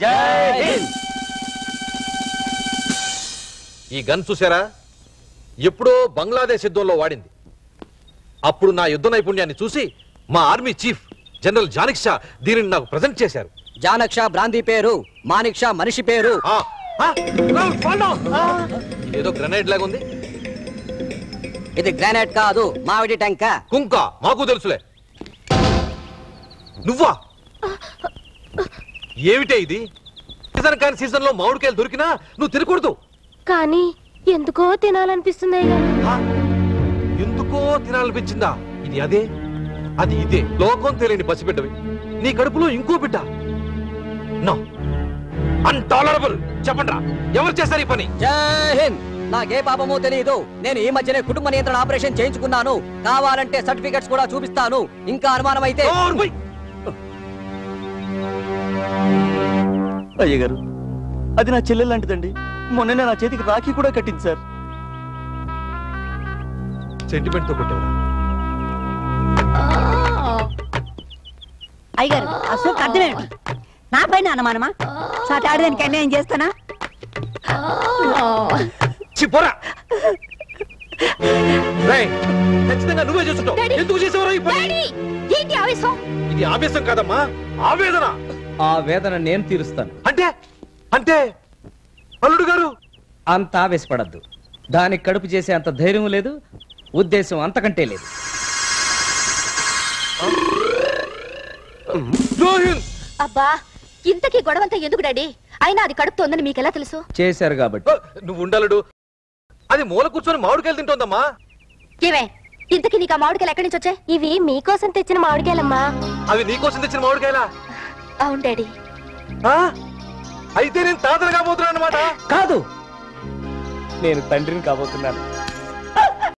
జై హింద్. ఈ గన్ చూసారా? ఎప్పుడో బంగ్లాదేశ్ యుద్ధంలో వాడింది. అప్పుడు నా యుద్ధ నైపుణ్యాన్ని చూసి మా army chief general Jannik Shah దీనిని నాకు ప్రజెంట్ చేశారు. జానక్ షా బ్రాందీ పేరు, మానిక్ షా మనిషి పేరు. ఏదో గ్రెనేడ్ లాగా ఉంది. ఇది గ్రానైట్ కాదు, మామిడి టెంక. కుంక మాకు తెలుసులే. నువ్వా? ఏమిటే ఇది? సీజన్ కాని సీజన్ లో మామిడికాయలు దొరికినా నువ్వు తినకూడదు. కానీ ఎందుకో తినాలనిపిస్తుంది. ఎందుకో తినాలనిపించిందా? ఇది అదే, అది ఇదే. లోకం తెలియని పసిబిడ్డవి. నీ కడుపులో ఇంకో బిడ్డ. నో, అన్టాలరబుల్. చెప్పండి, ఎవరు చేశారు ఈ పని? జై హింద్. నాకే పాపమో తెలియదు. నేను ఈ మధ్యనే కుటుంబ నియంత్రణ ఆపరేషన్ చేయించుకున్నాను. కావాలంటే సర్టిఫికెట్స్ కూడా చూపిస్తాను. ఇంకా అనుమానం అయితే. అయ్యగారు, అది నా చెల్లెలు లాంటిదండి. మొన్ననే నా చేతికి రాఖీ కూడా కట్టింది సార్. సెంటిమెంట్ తో కొట్టేవరా? అయ్యగారు, అసలు అర్థమేమిటి? నా పైన అనుమానమా? సాటి ఆడదానికి అన్యాయం చేస్తానా? ఖచ్చితంగా నువ్వే చేస్తుంటావు. ఎందుకు చేసేవరా ఈ పని? ఏంటి ఆవేశం? ఇది ఆవేశం కాదమ్మా, ఆవేదన. ఆ వేదన నేను తీరుస్తాను. అంటే అంటే అల్లుడు గారు అంత ఆవేశపడద్దు. దానికి కడుపు చేసే అంత ధైర్యం లేదు, ఉద్దేశం అంతకంటే లేదు. అబ్బా, ఇంతకీ గొడవంతా ఎందుకు డాడీ? అయినా అది కడుపుతోందని మీకెలా తెలుసు? చేశారు కాబట్టి. నువ్వు ఉండలుడు. అది మూల కూర్చొని మామిడికాయలు తింటోందమ్మా. ఏమే, ఇంతకీ నీకు ఆ మామిడికాయలు ఎక్కడి నుంచి వచ్చాయి? ఇవి మీకోసం తెచ్చిన మామిడికాయలమ్మా. అవి నీకోసం తెచ్చిన మామిడికాయలా? అవును డాడీ. అయితే నేను తాతను కాబోతున్నాను అన్నమాట. కాదు, నేను తండ్రిని కాబోతున్నాను.